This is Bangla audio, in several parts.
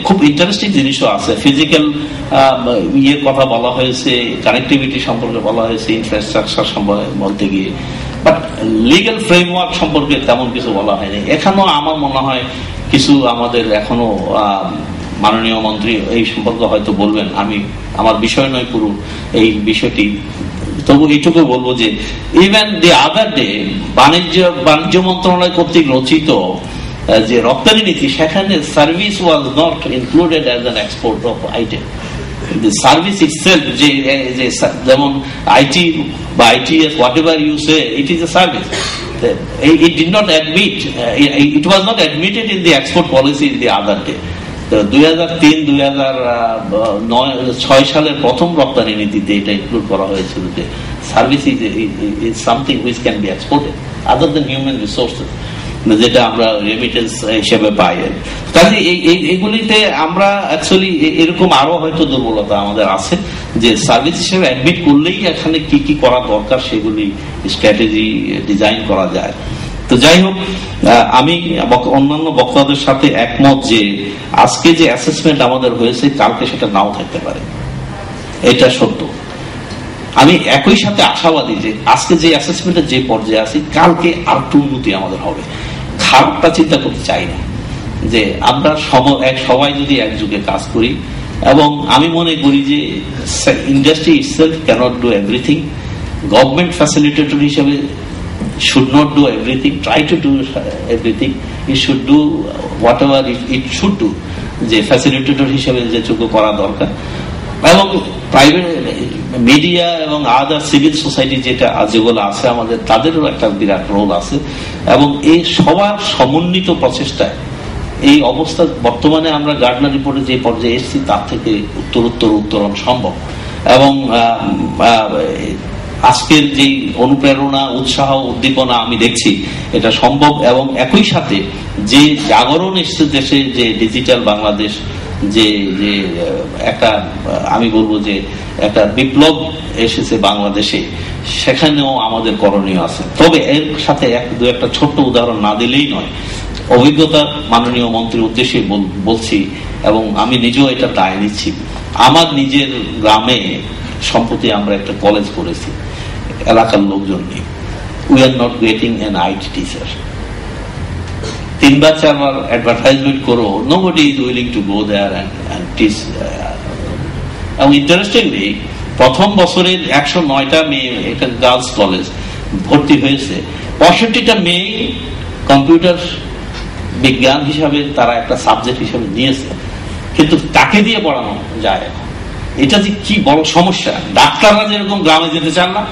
খুব ইন্টারেস্টিং জিনিসও আছে। ফিজিক্যাল কথা বলা হয়েছে, কানেক্টিভিটি সম্পর্কে বলা হয়েছে, ইনফ্রাস্ট্রাকচার সম্পর্কে বলতে গিয়ে, বাট লিগ্যাল ফ্রেমওয়ার্ক সম্পর্কে তেমন কিছু বলা হয়নি। এখানেও আমার মনে হয় কিছু আমাদের এখনো মাননীয় মন্ত্রী এই সম্পর্কে হয়তো বলবেন, আমি আমার বিষয় নয় পুরো এই বিষয়টি, তবু এইটুকু বলবো যে ইভেন দি আদার ডে বাণিজ্য মন্ত্রণালয় কর্তৃক রচিত যে রপ্তানি নীতি, সেখানে service was not included as an export of item. The service itself, যেমন আইটি বা ITS, whatever you say, it is a service. It did not admit, it was not admitted in the export policy in the other day. 2003-2006 সালের প্রথম রপ্তানি নীতিতে এটা ইনক্লুড করা হয়েছিল যে service is something which can be exported other than human resources, যেটা আমরা রেমিটেন্স হিসেবে পাই। কাজে এইগুলিতে আমরা অ্যাকচুয়ালি এরকম আরো হয়তো দুর্বলতা আমাদের আছে যে সার্ভিস হিসেবে অ্যাডমিট করলেই এখানে কি কি করা দরকার সেগুলি স্ট্র্যাটেজি ডিজাইন করা যায়। তো যাই হোক, আমি অন্যান্য বক্তাদের সাথে একমত যে আজকে যে অ্যাসেসমেন্ট আমাদের হয়েছে কালকে সেটা নাও থাকতে পারে, এটা সত্য। আমি একই সাথে আশাবাদী যে আজকে যে অ্যাসেসমেন্টের যে পর্যায়ে আছি কালকে আর একটু উন্নতি আমাদের হবে। খারাপটা চিন্তা করতে চাই না, যে আমরা সবাই যদি একযোগে কাজ করি, এবং আমি মনে করি যে industry itself can't do everything. Government facilitator হিসেবে should not do everything, try to do everything, it should do whatever it should do, যে ফ্যাসিলিটেটর হিসেবে যেটুকু করা দরকার। এবং প্রাইভেট মিডিয়া এবং আদার সিভিল সোসাইটি যেগুলো আছে আমাদের, তাদেরও একটা বিরাট রোল আছে, এবং এই সবার সমন্বিত প্রচেষ্টায় এই অবস্থা বর্তমানে আমরা গার্ডনার রিপোর্টে যে পর্যায়ে এসেছি তার থেকে উত্তরণ সম্ভব। এবং আজকের যে অনুপ্রেরণা, উৎসাহ, উদ্দীপনা আমি দেখছি এটা সম্ভব। এবং একই সাথে যে জাগরণ এসছে দেশে, যে ডিজিটাল বাংলাদেশ, যে একটা আমি বলবো যে একটা বিপ্লব এসেছে বাংলাদেশে, সেখানেও আমাদের করণীয় আছে। তবে এর সাথে একটা ছোট্ট উদাহরণ না দিলেই নয়। অভিজ্ঞতা মাননীয় মন্ত্রীর উদ্দেশ্যে বলছি, এবং আমি নিজেও এটা দায় নিচ্ছি। আমার নিজের গ্রামে সম্প্রতি আমরা একটা কলেজ করেছি এলাকার লোকজন নিয়ে। We are not getting an IT teacher. 3-4 advertisement করো, nobody is willing to go there and teach. এবং ইন্টারেস্টিংলি প্রথম বছরের 109টা মেয়ে, এটা গার্লস কলেজ, ভর্তি হয়েছে। 65টা মেয়ে কম্পিউটার বিজ্ঞান হিসাবে তারা একটা সাবজেক্ট হিসাবে নিয়েছে, কিন্তু তাকে দিয়ে পড়ানো যায়। এটা যে কি বড় সমস্যা। ডাক্তাররা যেরকম গ্রামে যেতে চান না,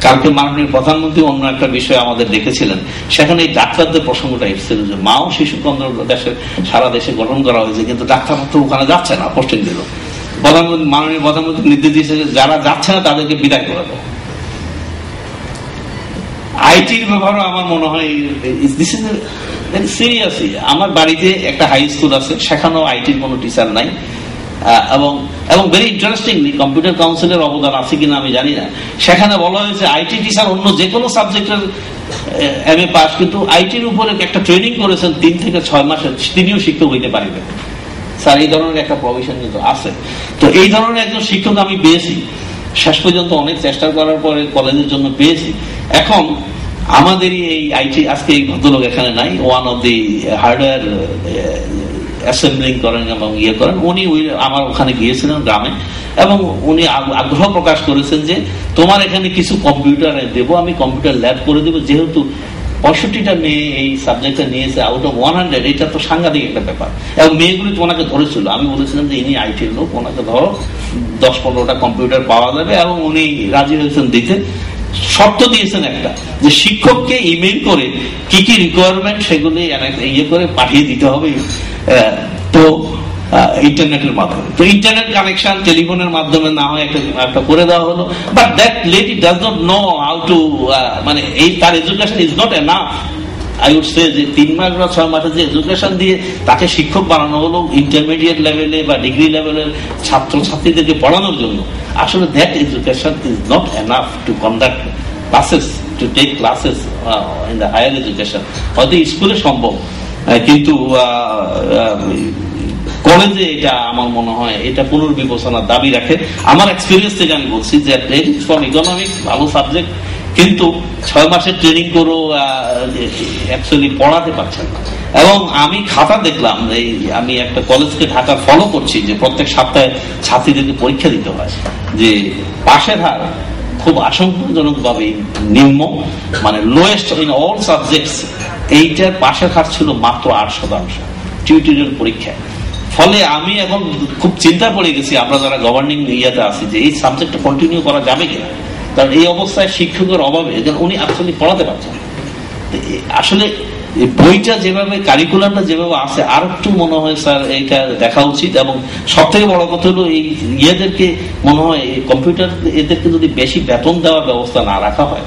কালকে মাননীয় প্রধানমন্ত্রী অন্য একটা বিষয় আমাদের দেখেছিলেন, সেখানে এই ডাক্তারদের প্রসঙ্গটা এসেছিল যে মা ও শিশু কেন্দ্র সারা দেশে গঠন করা হয়েছে, কিন্তু ডাক্তাররা তো ওখানে যাচ্ছে না, পোস্টিং দিল। মাননীয় প্রধানমন্ত্রী নির্দেশ দিয়েছে যারা যাচ্ছে না তাদেরকে বিদায় করে দেবো। আইটির ব্যাপারও আমার মনে হয় সিরিয়াসলি। আমার বাড়িতে একটা হাই স্কুল আছে, সেখানেও আইটির কোনো টিচার নাই। এবং ভেরি ইন্টারেস্টিংলি কম্পিউটার কাউন্সিলের অবদান আছে কিনা আমি জানি না, সেখানে বলা হয়েছে আইটি টিচার অন্য যে কোনো সাবজেক্টের MA পাস, কিন্তু আইটির উপরে একটা ট্রেনিং করেছেন 3 থেকে 6 মাসের, তিনিও শিক্ষক হইতে পারবেন। স্যার এই ধরনের একটা প্রভিশন কিন্তু আছে। তো এই ধরনের একজন শিক্ষক আমি পেয়েছি, শেষ পর্যন্ত অনেক চেষ্টা করার পরে কলেজের জন্য পেয়েছি। এখন আমাদেরই এই আইটি, আজকে এই ভদ্রলোক এখানে নাই, one of the hardware assembling করেন এবং করেন, উনি আমার ওখানে গিয়েছিলেন গ্রামে, এবং উনি আগ্রহ প্রকাশ করেছেন যে তোমার এখানে কিছু কম্পিউটার দেবো, আমি কম্পিউটার ল্যাব করে দেবো, যেহেতু 65টা মেয়ে এই সাবজেক্টটা নিয়েছে আউট অফ 100, এটা তো সাংঘাতিক একটা ব্যাপার। এবং মেয়েগুলি তো ওনাকে ধরেছিল, আমি বলেছিলাম যে ইনি আইটির লোক, ওনাকে ধরো 10-15টা কম্পিউটার পাওয়া যাবে, এবং উনি রাজি হয়েছেন দিতে। শর্ত দিয়েছেন একটা, যে শিক্ষককে ইমেইল করে কি কি রিকোয়ারমেন্ট সেগুলি করে পাঠিয়ে দিতে হবে, তো ইন্টারনেটের মাধ্যমে। তো ইন্টারনেট কানেকশন টেলিফোনের মাধ্যমে না হয় একটা করে দেওয়া হলো, but that lady does not know how to, মানে এই তার education is not enough. I would say যে 3 মাস বা 6 মাসের যে এডুকেশন দিয়ে তাকে শিক্ষক বানানো হলো ইন্টারমিডিয়েট লেভেলে বা ডিগ্রি লেভেলের ছাত্রছাত্রীদেরকে পড়ানোর জন্য, আসলে that education is not enough to conduct classes, to take classes in the higher education. হয়তো স্কুলে সম্ভব, কিন্তু কলেজে এটা আমার মনে হয় এটা পুনর্বিবেচনার দাবি রাখে। আমার এক্সপিরিয়েন্স থেকে আমি বলছি যে ফ্রম ইকোনমিক্স ভালো সাবজেক্ট, কিন্তু 6 মাসের ট্রেনিং করেও অ্যাকচুয়ালি পড়াতে পারছেন না। এবং আমি খাতা দেখলাম, আমি একটা কলেজকে ঢাকা ফলো করছি যে প্রত্যেক সপ্তাহে ছাত্রীদেরকে পরীক্ষা দিতে হয়, যে পাশের হার খুব আশঙ্কাজনক ভাবে নিম্ন, মানে লোয়েস্ট ইন অল সাবজেক্টস। এইটার পাশের হার ছিল মাত্র 8% টিউটোরিয়াল পরীক্ষায়। ফলে আমি এখন খুব চিন্তা পড়ে গেছি, আমরা যারা গভর্নিং ইয়াতে আছি, যে এই সাবজেক্টটা কন্টিনিউ করা যাবে কিনা। কারণ এই অবস্থায় শিক্ষকের অভাবে উনি আসলে পড়াতে পারছেন। আসলে বইটা যেভাবে, কারিকুলামটা যেভাবে আছে, আর একটু মনে হয় স্যার এটা দেখা উচিত। এবং সব থেকে বড় কথা হলো এই ইয়েদেরকে মনে হয় কম্পিউটার এদেরকে যদি বেশি বেতন দেওয়ার ব্যবস্থা না রাখা হয়,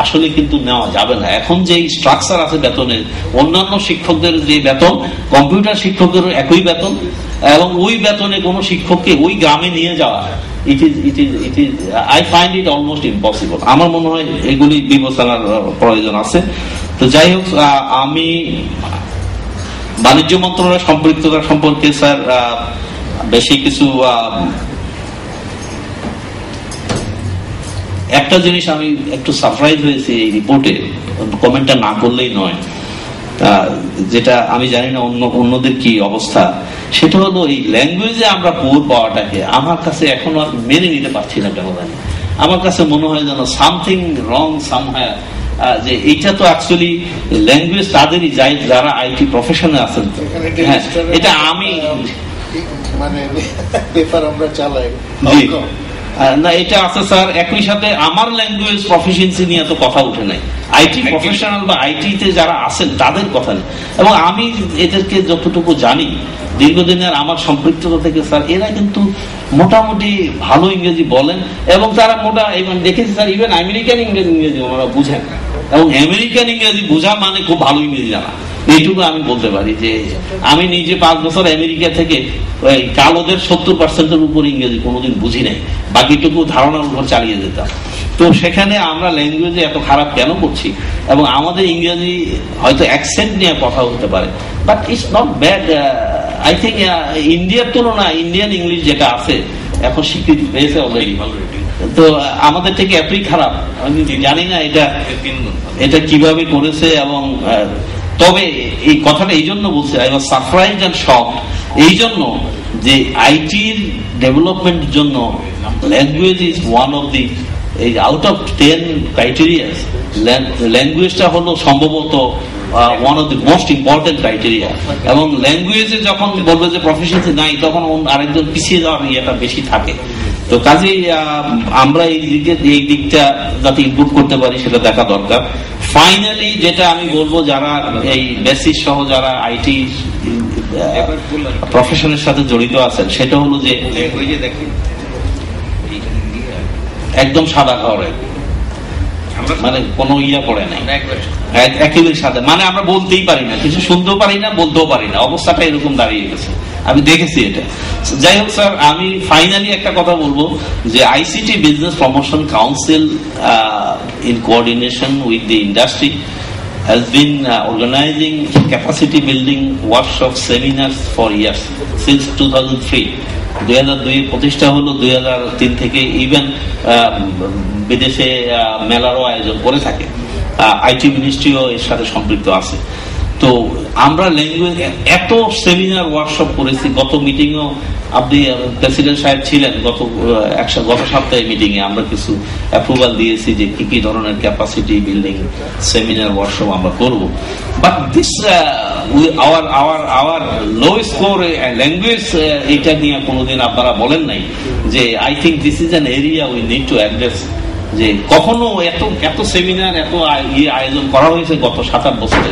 আসলে কিন্তু নেওয়া যাবে না। এখন যে স্ট্রাকচার আছে বেতনের, অন্যান্য শিক্ষকদের যে বেতন, কম্পিউটার শিক্ষকের একই বেতন, এবং ওই বেতনে কোনো শিক্ষককে ওই গ্রামে নিয়ে যাওয়া, I find it almost impossible. আমার মনে হয় এগুলি বিবেচনার প্রয়োজন আছে। তো যাই হোক, আমি বাণিজ্য মন্ত্রণালয়ের সম্পৃক্ততা সম্পর্কে স্যার বেশি কিছু, একটা জিনিস আমি একটু সারপ্রাইজ হয়েছি এই রিপোর্টে, কমেন্টটা না করলেই নয়, যেটা আমি জানি না অন্যদের কি অবস্থা, সেটা হলো এই ল্যাঙ্গুয়েজে আমরা পুর পাওয়াটাকে আমার কাছে এখনো আর মেনে নিতে পারছি না কেন জানি। আমার কাছে মনে হয় যেন সামথিং রং সামহায়ার, যে এইটা তো অ্যাকচুয়ালি ল্যাঙ্গুয়েজ তাদেরই যারা আইটি প্রফেশনে আছেন। হ্যাঁ, এটা আমি মানে পেপার আমরা চালাই না, এটা আছে স্যার। একই সাথে আমার ল্যাঙ্গুয়েজ প্রফিসিয়েন্সি নিয়ে তো কথা উঠে নাই, আইটি প্রফেশনাল বা আইটিতে যারা আছেন তাদের কথা নেই। এবং আমি এদেরকে যতটুকু জানি দীর্ঘদিনের আমার সম্পৃক্ততা থেকে স্যার, এরা কিন্তু মোটামুটি ভালো ইংরেজি বলেন, এবং তারা এবং দেখেছি স্যার ইভেন আমেরিকান ইংরেজি ওনারা বুঝেন, এবং আমেরিকান ইংরেজি বোঝা মানে খুব ভালো ইংরেজি জানা। এইটুকু আমি বলতে পারি যে আমি নিজে 5 বছর আমেরিকা থেকে কালোদের 70% উপর ইংরেজি কোনোদিন বুঝি নাই, বাকিটুকু ধারণার উপর চালিয়ে যেতাম। তো সেখানে আমরা ল্যাঙ্গুয়েজে এত খারাপ কেন করছি? এবং আমাদের ইংরেজি হয়তো অ্যাকসেন্ট নিয়ে কথা হতে পারে, but it's not bad. I think ইন্ডিয়ার তুলনায় ইন্ডিয়ান ইংলিশ যেটা আছে এখন স্বীকৃতি পেয়েছে অলরেডি। তো আমাদের থেকে এতই খারাপ আমি জানি না এটা কিভাবে করেছে। এবং তবে এই কথাটা এই জন্য বলছি, I was surprised and shocked, এই জন্য যে আইটির ডেভেলপমেন্টের জন্য language is one of the out of 10 criteria. ল্যাঙ্গুয়েজটা হলো সম্ভবত one of the most important criteria. এবং ল্যাঙ্গুয়েজে যখন বলবে যে প্রফিসিয়েন্সি নাই, তখন আরেকজন পিছিয়ে যাওয়ার ইয়েটা বেশি থাকে। তো কাজেই আমরা এই দিকটা যাতে ইমপ্রুভ করতে পারি সেটা দেখা দরকার। ফাইনালি যেটা আমি বলবো, যারা এই বেসিস সহ যারা আইটি প্রফেশনের সাথে জড়িত আছেন, সেটা হলো যে একদম সাদা ঘরে, মানে কোনো ইয়া পড়ে নাই, একেবারে সাদা, মানে আমরা বলতেই পারি না, কিছু শুনতেও পারি না, বলতেও পারি না, অবস্থাটা এরকম দাঁড়িয়ে গেছে। আমি দেখেছি এটা। যাই হোক স্যার, আমি ফাইনালি একটা কথা বলবো যে ICT business promotion council in coordination with the industry has been organizing capacity building workshop seminars for years since 2003. 2002 প্রতিষ্ঠা হলো, 2003 থেকে ইভেন বিদেশে মেলারও আয়োজন করে থাকে। আইটি মিনিস্ট্রিও এর সাথে সম্পৃক্ত আছে। তো আমরা ল্যাঙ্গুয়েজ এত সেমিনার ওয়ার্কশপ করেছি। গত মিটিংও আপনি প্রেসিডেন্ট সাহেব ছিলেন, গত সপ্তাহে মিটিং এ আমরা কিছু অ্যাপ্রুভাল দিয়েছি যে কি কি ধরনের ক্যাপাসিটি বিল্ডিং সেমিনার ওয়ার্কশপ আমরা করব। But this our low score language, এটা নিয়ে কোনোদিন আপনারা বলেন নাই যে I think this is an area we need to address. যে কখনো এত সেমিনার এত আয়োজন করা হয়েছে গত 7-8 বছরে,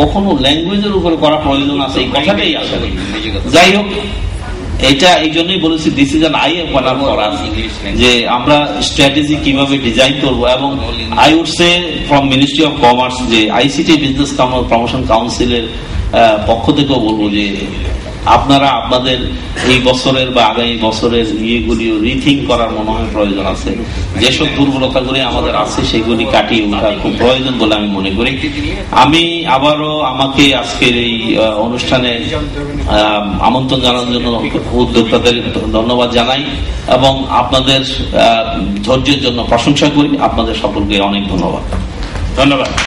কখনো ল্যাঙ্গুয়েজের উপরে করা প্রয়োজন আছে এই কথাটাই আসলে। যাই হোক, এটা এই জন্যই বলেছি this is an eye opener for us, যে আমরা স্ট্র্যাটেজি কিভাবে ডিজাইন করব। এবং I would say from ministry of commerce যে আইসিটি বিজনেস প্রমোশন কাউন্সিলের পক্ষ থেকেও বলবো যে আপনারা আপনাদের এই বছরের বা আগামী বছরের ইয়েগুলিও রিথিঙ্ক করার মনে হয় প্রয়োজন আছে। যেসব দুর্বলতাগুলি আমাদের আছে সেগুলি কাটিয়ে ওঠা খুব প্রয়োজন বলে আমি মনে করি। আমি আবারও আমাকে আজকের এই অনুষ্ঠানে আমন্ত্রণ জানানোর জন্য উদ্যোক্তাদের ধন্যবাদ জানাই এবং আপনাদের ধৈর্যের জন্য প্রশংসা করি। আপনাদের সকলকে অনেক ধন্যবাদ।